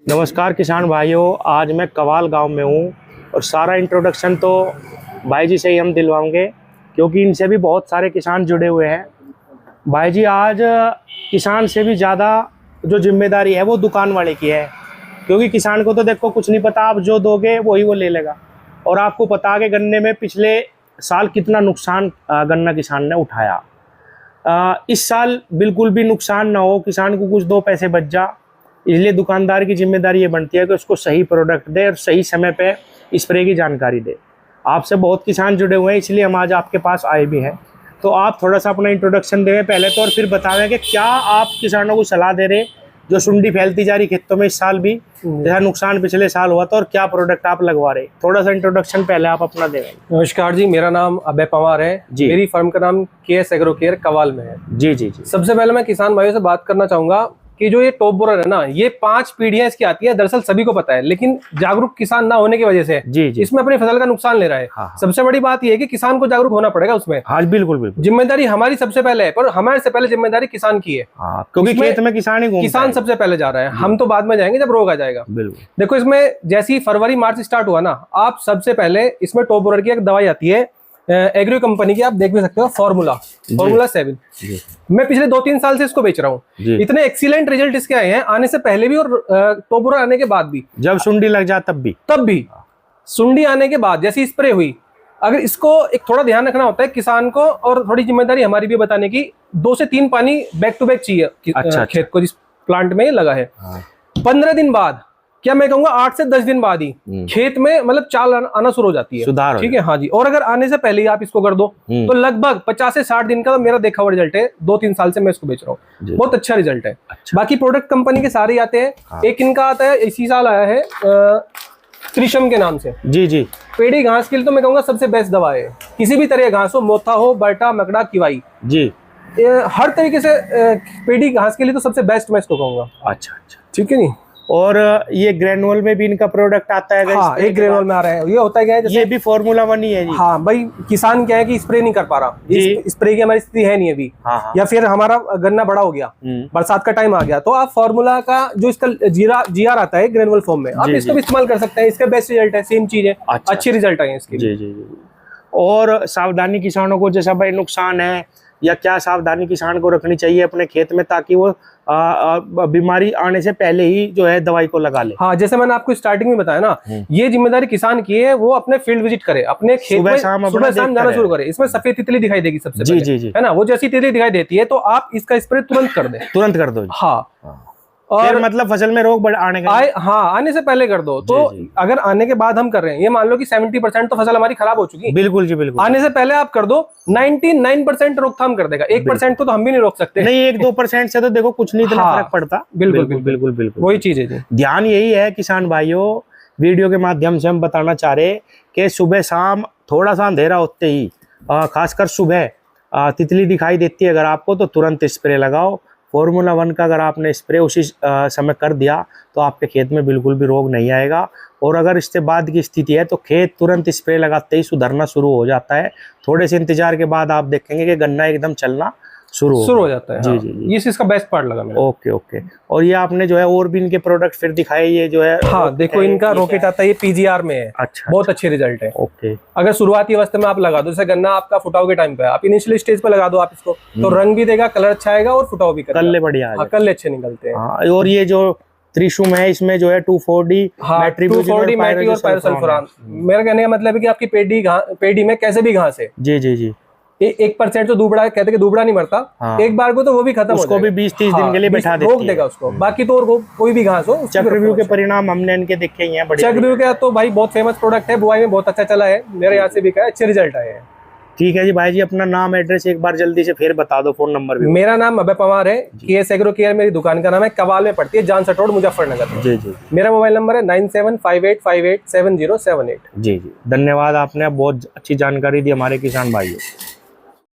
नमस्कार किसान भाइयों, आज मैं कवाल गांव में हूं और सारा इंट्रोडक्शन तो भाई जी से ही हम दिलवाएंगे क्योंकि इनसे भी बहुत सारे किसान जुड़े हुए हैं। भाई जी, आज किसान से भी ज़्यादा जो जिम्मेदारी है वो दुकान वाले की है, क्योंकि किसान को तो देखो कुछ नहीं पता, आप जो दोगे वही वो ले लेगा। और आपको पता है कि गन्ने में पिछले साल कितना नुकसान गन्ना किसान ने उठाया। इस साल बिल्कुल भी नुकसान ना हो, किसान को कुछ दो पैसे बच जा, इसलिए दुकानदार की जिम्मेदारी ये बनती है कि उसको सही प्रोडक्ट दे और सही समय पे स्प्रे की जानकारी दे। आपसे बहुत किसान जुड़े हुए हैं, इसलिए हम आज आपके पास आए भी हैं। तो आप थोड़ा सा अपना इंट्रोडक्शन दें पहले तो, और फिर बताएं कि क्या आप किसानों को सलाह दे रहे जो सुंडी फैलती जा रही खेतों में इस साल भी, जैसा नुकसान पिछले साल हुआ था, और क्या प्रोडक्ट आप लगवा रहे। थोड़ा सा इंट्रोडक्शन पहले आप अपना दें। नमस्कार जी, मेरा नाम अभय पवार है जी। मेरी फर्म का नाम केएस एग्रो केयर कवाल में है जी जी जी। सबसे पहले मैं किसान भाइयों से बात करना चाहूंगा कि जो ये टॉप बोरर है ना, ये 5 पीढ़ियां इसकी आती है। दरअसल सभी को पता है, लेकिन जागरूक किसान ना होने की वजह से जी जी इसमें अपनी फसल का नुकसान ले रहा है। हाँ। सबसे बड़ी बात ये है कि किसान को जागरूक होना पड़ेगा उसमें। हाँ बिल्कुल बिल्कुल, जिम्मेदारी हमारी सबसे पहले है, पर हमारे से पहले जिम्मेदारी किसान की है। हाँ, क्योंकि खेत में किसान सबसे पहले जा रहा है, हम तो बाद में जाएंगे जब रोग आ जाएगा। बिल्कुल। देखो, इसमें जैसी फरवरी मार्च स्टार्ट हुआ ना, आप सबसे पहले इसमें टॉप बोरर की एक दवाई आती है एग्रो कंपनी की, आप देख भी सकते हो, फॉर्मूला 7। मैं पिछले 2-3 साल से इसको बेच रहा हूँ। इतने एक्सीलेंट रिजल्ट इसके आए हैं, आने से पहले भी और टॉप बोरर आने के बाद भी। जब सुंडी लग जाए तब भी सुंडी आने के बाद जैसी स्प्रे हुई, अगर इसको एक थोड़ा ध्यान रखना होता है किसान को, और थोड़ी जिम्मेदारी हमारी भी बताने की। 2 से 3 पानी बैक टू बैक चाहिए अच्छा, खेत को जिस प्लांट में लगा है। 15 दिन बाद, क्या मैं कहूंगा 8 से 10 दिन बाद ही खेत में मतलब चाल आना शुरू हो जाती है, सुधार, ठीक है। हाँ जी। और अगर आने से पहले ही आप इसको कर दो तो लगभग 50 से 60 दिन का तो मेरा देखा हुआ रिजल्ट है। 2-3 साल से मैं इसको बेच रहा हूँ, बहुत अच्छा रिजल्ट है। अच्छा। बाकी प्रोडक्ट कंपनी के सारे आते हैं। हाँ। एक इनका आता है, इसी साल आया है त्रिशम के नाम से जी जी। पेड़ी घास के लिए तो मैं कहूंगा सबसे बेस्ट दवा है। किसी भी तरह घास हो, मोथा हो, बर्टा, मकड़ा, किवाई जी, हर तरीके से पेड़ी घास के लिए तो सबसे बेस्ट मैं इसको कहूंगा। अच्छा अच्छा, ठीक है नहीं। और ये ग्रेनुअल में भी इनका प्रोडक्ट आता है। हाँ, एक ग्रेनुअल में आ रहा है। ये होता है क्या है, ये भी फॉर्मूला 1 ही है जी। हाँ भाई, किसान क्या है कि स्प्रे नहीं कर पा रहा, स्प्रे की हमारी स्थिति है नहीं अभी। हाँ। या फिर हमारा गन्ना बड़ा हो गया, बरसात का टाइम आ गया, तो आप फॉर्मूला का जो इसका जीआर आता है ग्रेनुअल फॉर्म में, आप इसको भी इस्तेमाल कर सकते हैं। इसका बेस्ट रिजल्ट है, सेम चीज है। अच्छे रिजल्ट आए इसके जी जी। और सावधानी किसानों को, जैसा भाई नुकसान है या क्या सावधानी किसान को रखनी चाहिए अपने खेत में, ताकि वो बीमारी आने से पहले ही जो है दवाई को लगा ले। हाँ, जैसे मैंने आपको स्टार्टिंग में बताया ना, ये जिम्मेदारी किसान की है। वो अपने फील्ड विजिट करे, अपने खेत में सुबह शाम जाना शुरू करे। इसमें सफेद तितली दिखाई देगी सबसे पहले, जी जी, है ना। वो जैसी तितली दिखाई देती है तो आप इसका स्प्रे तुरंत कर दे, तुरंत कर दो। हाँ। और मतलब फसल में रोग आने का आने से पहले कर दो तो जी। अगर आने के बाद हम कर रहे हैं, ये मान लो कि 70% तो फसल हमारी खराब हो चुकी है। बिल्कुल जी बिल्कुल। आने से पहले आप कर दो, 99% रोकथाम कर देगा। 1% को तो हम भी नहीं रोक सकते। नहीं, 1-2% से तो देखो कुछ नहीं इतना फर्क पड़ता। बिल्कुल बिल्कुल बिल्कुल वही चीज है जी। ध्यान यही है किसान भाइयों, वीडियो के माध्यम से हम बताना चाह रहे कि सुबह शाम थोड़ा सा अंधेरा होते ही, खासकर सुबह तितली दिखाई देती है अगर आपको, तो तुरंत स्प्रे लगाओ। फॉर्मूला 1 का अगर आपने स्प्रे उसी समय कर दिया तो आपके खेत में बिल्कुल भी रोग नहीं आएगा। और अगर इसके बाद की स्थिति है तो खेत तुरंत स्प्रे लगाते ही सुधरना शुरू हो जाता है। थोड़े से इंतजार के बाद आप देखेंगे कि गन्ना एकदम चलना शुरू हो जाता है। जी जी जी, ये इसका बेस्ट पार्ट लगा मेरा। Okay okay. और ये आपने जो है और भी इनके प्रोडक्ट फिर दिखाए, ये जो है हाँ देखो, इनका रॉकेट आता है, ये पीजीआर में है। अच्छा, बहुत अच्छे रिजल्ट है। ओके। अगर शुरुआती अवस्था में आप लगा दो, जैसे गन्ना आपका फुटाव के टाइम पे, आप इनिशियल स्टेज पे लगा दो आप इसको, तो रंग भी देगा, कलर अच्छा आएगा और फुटाव भी करेगा। कल्ले बढ़िया, कल्ले अच्छे निकलते हैं। और ये जो त्रिशुम है, इसमें जो है 2,4-D मैट्री और पायरोसल्फुरान। मेरा कहने का मतलब है कि आपकी पेडी में कैसे भी घास है, जी जी जी, 1% तो दूबड़ा, कहते हैं दूबड़ा नहीं मरता। हाँ। एक बार को तो वो भी खत्म, उसको भी 20-30 दिन के लिए बैठा देती है, रोक देगा उसको। बाकी तो और कोई भी घास हो। चक्रव्यूह के परिणाम हमने इनके देखे ही हैं। चक्रव्यूह का तो भाई बहुत फेमस प्रोडक्ट है, बुआई में बहुत अच्छा चला है, मेरे यहाँ से भी का अच्छे रिजल्ट आए हैं। ठीक है जी। भाई जी, अपना नाम एड्रेस एक बार जल्दी से फिर बता दो, फोन नंबर भी। मेरा नाम अभय पवार है, केएस एग्रो केयर मेरी दुकान का नाम है, कवाल में पड़ती है, जानसठ रोड, मुजफ्फरनगर। जी जी। मेरा मोबाइल नंबर है 9758587078। जी जी, धन्यवाद, आपने बहुत अच्छी जानकारी दी हमारे किसान भाइयों।